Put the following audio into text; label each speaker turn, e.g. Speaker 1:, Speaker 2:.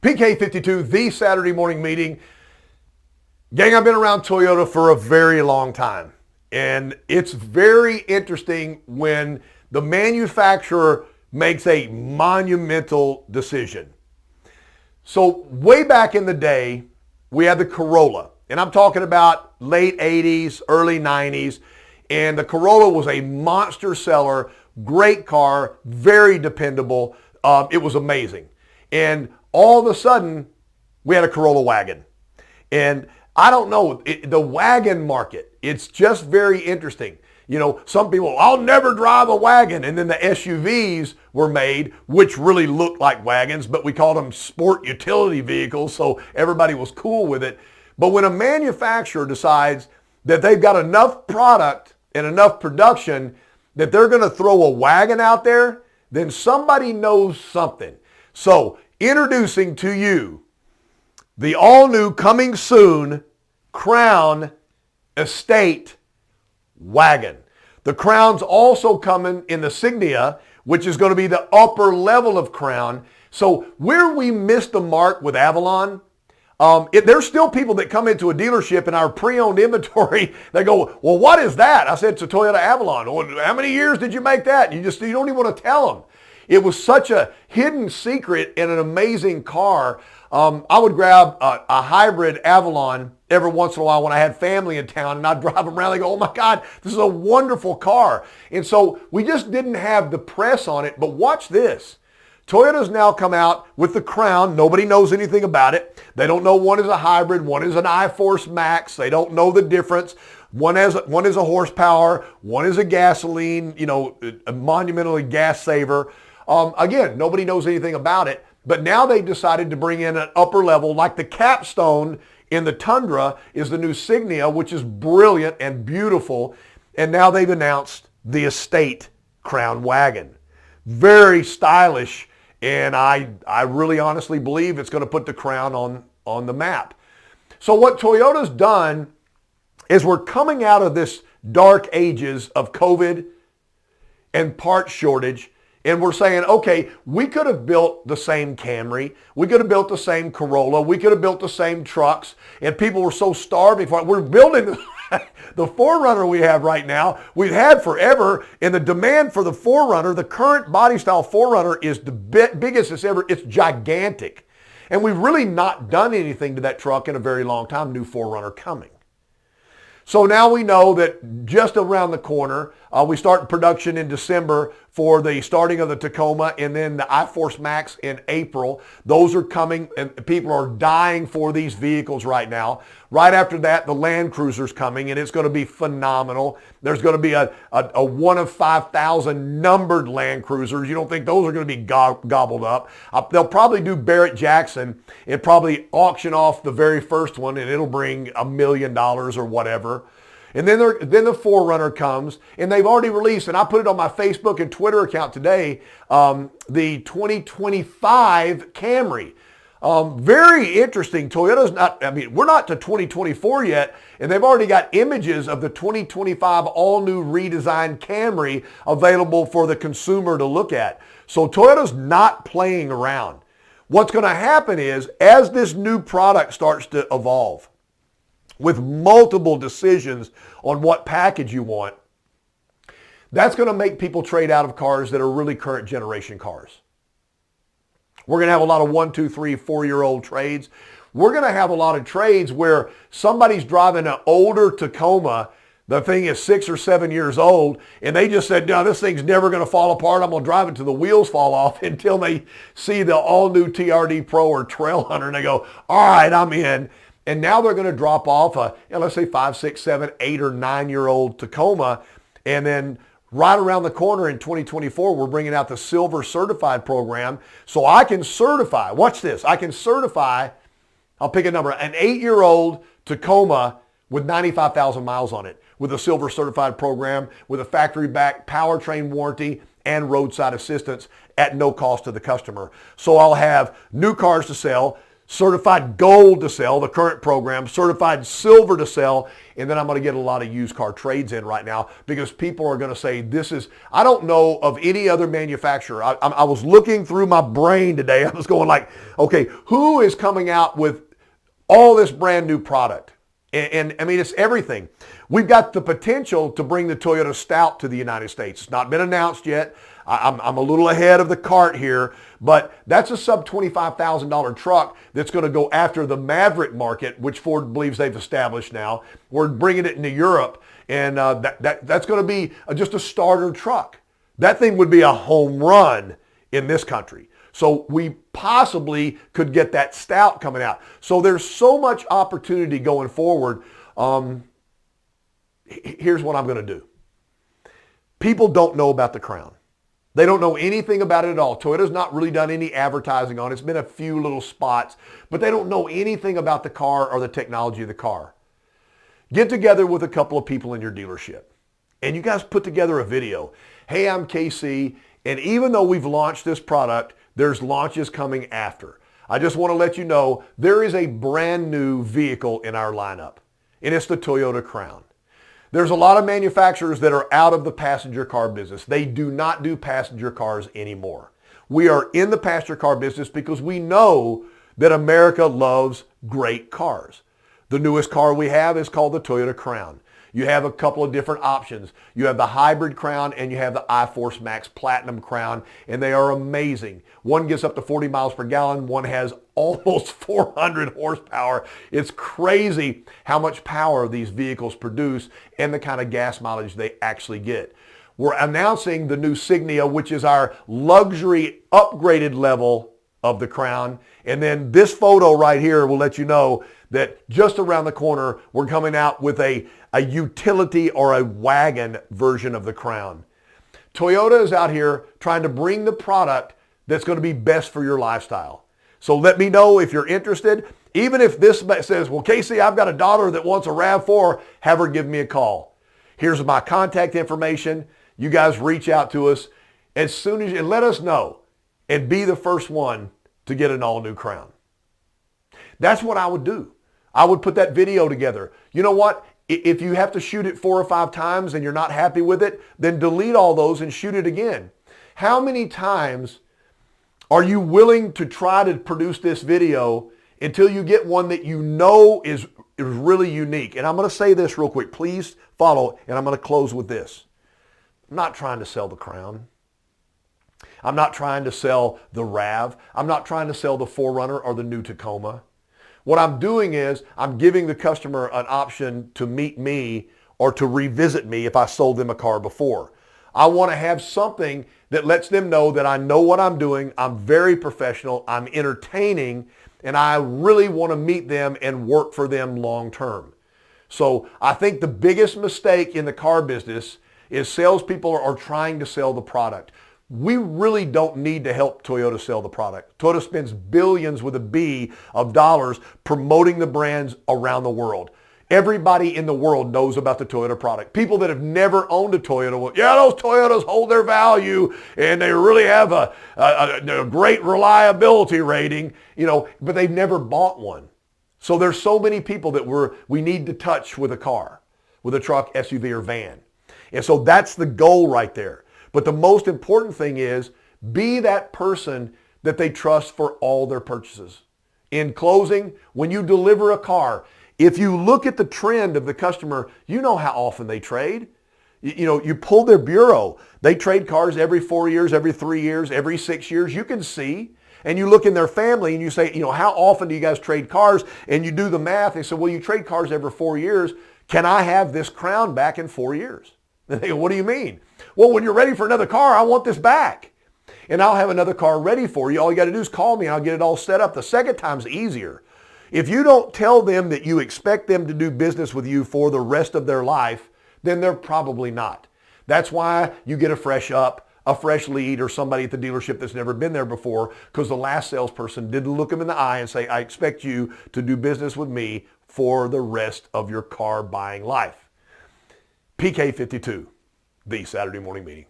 Speaker 1: PK52, the Saturday morning meeting. Gang, I've been around Toyota for a very long time. And it's very interesting when the manufacturer makes a monumental decision. So way back in the day, we had the Corolla. And I'm talking about late 80s, early 90s. And the Corolla was a monster seller, great car, very dependable. It was amazing. And all of a sudden, we had a Corolla wagon. And I don't know, the wagon market, it's just very interesting. You know, some people, I'll never drive a wagon. And then the SUVs were made, which really looked like wagons, but we called them sport utility vehicles, so everybody was cool with it. But when a manufacturer decides that they've got enough product and enough production that they're going to throw a wagon out there, then somebody knows something. So, introducing to you the all-new, coming soon, Crown Estate wagon. The Crown's also coming in the Signia, which is going to be the upper level of Crown. So where we missed the mark with Avalon, there's still people that come into a dealership in our pre-owned inventory. They go, well, what is that? I said, it's a Toyota Avalon. Well, how many years did you make that? You don't even want to tell them. It was such a hidden secret and an amazing car. I would grab a hybrid Avalon every once in a while when I had family in town, and I'd drive them around and go, oh my God, this is a wonderful car. And so we just didn't have the press on it. But watch this. Toyota's now come out with the Crown. Nobody knows anything about it. They don't know one is a hybrid, one is an iForce Max. They don't know the difference. One is a horsepower, one is a gasoline, a monumentally gas saver. Again, nobody knows anything about it, but now they've decided to bring in an upper level, like the capstone in the Tundra is the new Signia, which is brilliant and beautiful. And now they've announced the Estate Crown wagon. Very stylish, and I really honestly believe it's going to put the Crown on the map. So what Toyota's done is we're coming out of this dark ages of COVID and part shortage. And we're saying, okay, we could have built the same Camry. We could have built the same Corolla. We could have built the same trucks. And people were so starving for it. We're building the 4Runner we have right now. We've had forever. And the demand for the 4Runner, the current body style 4Runner, is the biggest it's ever. It's gigantic. And we've really not done anything to that truck in a very long time. New 4Runner coming. So now we know that just around the corner, we start production in December for the starting of the Tacoma, and then the iForce Max in April. Those are coming, and people are dying for these vehicles right now. Right after that, the Land Cruiser's coming, and it's going to be phenomenal. There's going to be a one of 5,000 numbered Land Cruisers. You don't think those are going to be gobbled up. They'll probably do Barrett Jackson and probably auction off the very first one, and it'll bring $1 million or whatever. And then the 4Runner comes, and they've already released, and I put it on my Facebook and Twitter account today, the 2025 Camry. Very interesting. Toyota's we're not to 2024 yet, and they've already got images of the 2025 all-new redesigned Camry available for the consumer to look at. So Toyota's not playing around. What's going to happen is, as this new product starts to evolve, with multiple decisions on what package you want, that's going to make people trade out of cars that are really current generation cars. We're going to have a lot of 1, 2, 3, 4-year-old trades. We're going to have a lot of trades where somebody's driving an older Tacoma. The thing is 6 or 7 years old, and they just said, no, this thing's never going to fall apart. I'm going to drive it till the wheels fall off, until they see the all-new TRD Pro or Trailhunter, and they go, all right, I'm in. And now they're going to drop off let's say 5, 6, 7, 8, or 9-year-old Tacoma. And then right around the corner in 2024, we're bringing out the Silver Certified program. So I can certify, watch this, I can certify, I'll pick a number, an 8-year-old Tacoma with 95,000 miles on it, with a Silver Certified program, with a factory-backed powertrain warranty and roadside assistance at no cost to the customer. So I'll have new cars to sell, certified gold to sell, the current program, certified silver to sell, and then I'm going to get a lot of used car trades in right now because people are going to say this is, I don't know of any other manufacturer. I was looking through my brain today. I was going like, okay, who is coming out with all this brand new product? And I mean, it's everything. We've got the potential to bring the Toyota Stout to the United States. It's not been announced yet. I'm a little ahead of the cart here, but that's a sub $25,000 truck that's going to go after the Maverick market, which Ford believes they've established now. We're bringing it into Europe, and that's going to be just a starter truck. That thing would be a home run in this country. So we possibly could get that Stout coming out. So there's so much opportunity going forward. Here's what I'm going to do. People don't know about the Crown. They don't know anything about it at all. Toyota's not really done any advertising on it. It's been a few little spots, but they don't know anything about the car or the technology of the car. Get together with a couple of people in your dealership, and you guys put together a video. Hey, I'm KC, and even though we've launched this product, there's launches coming after. I just want to let you know there is a brand new vehicle in our lineup, and it's the Toyota Crown. There's a lot of manufacturers that are out of the passenger car business. They do not do passenger cars anymore. We are in the passenger car business because we know that America loves great cars. The newest car we have is called the Toyota Crown. You have a couple of different options. You have the hybrid Crown and you have the iForce Max Platinum Crown, and they are amazing. One gets up to 40 miles per gallon. One has almost 400 horsepower. It's crazy how much power these vehicles produce and the kind of gas mileage they actually get. We're announcing the new Signia, which is our luxury upgraded level of the Crown. And then this photo right here will let you know that just around the corner, we're coming out with a utility or a wagon version of the Crown. Toyota is out here trying to bring the product that's going to be best for your lifestyle. So let me know if you're interested. Even if this says, well, Casey, I've got a daughter that wants a RAV4, have her give me a call. Here's my contact information. You guys reach out to us as soon as and let us know and be the first one to get an all-new Crown. That's what I would do. I would put that video together. You know what? If you have to shoot it 4 or 5 times and you're not happy with it, then delete all those and shoot it again. How many times are you willing to try to produce this video until you get one that you know is really unique? And I'm going to say this real quick. Please follow, and I'm going to close with this. I'm not trying to sell the Crown. I'm not trying to sell the RAV. I'm not trying to sell the 4Runner or the new Tacoma. What I'm doing is I'm giving the customer an option to meet me or to revisit me if I sold them a car before. I want to have something that lets them know that I know what I'm doing. I'm very professional. I'm entertaining, and I really want to meet them and work for them long term. So I think the biggest mistake in the car business is salespeople are trying to sell the product. We really don't need to help Toyota sell the product. Toyota spends billions with a B of dollars promoting the brands around the world. Everybody in the world knows about the Toyota product. People that have never owned a Toyota, well, yeah, those Toyotas hold their value and they really have a great reliability rating, but they've never bought one. So there's so many people that we need to touch with a car, with a truck, SUV, or van. And so that's the goal right there. But the most important thing is be that person that they trust for all their purchases. In closing, when you deliver a car, if you look at the trend of the customer, you know how often they trade. You pull their bureau. They trade cars every 4 years, every 3 years, every 6 years. You can see. And you look in their family and you say, how often do you guys trade cars? And you do the math. They say, well, you trade cars every 4 years. Can I have this Crown back in 4 years? And they go, what do you mean? Well, when you're ready for another car, I want this back. And I'll have another car ready for you. All you got to do is call me and I'll get it all set up. The second time's easier. If you don't tell them that you expect them to do business with you for the rest of their life, then they're probably not. That's why you get a fresh lead, or somebody at the dealership that's never been there before, because the last salesperson didn't look them in the eye and say, I expect you to do business with me for the rest of your car buying life. PK52, the Saturday Morning Meeting.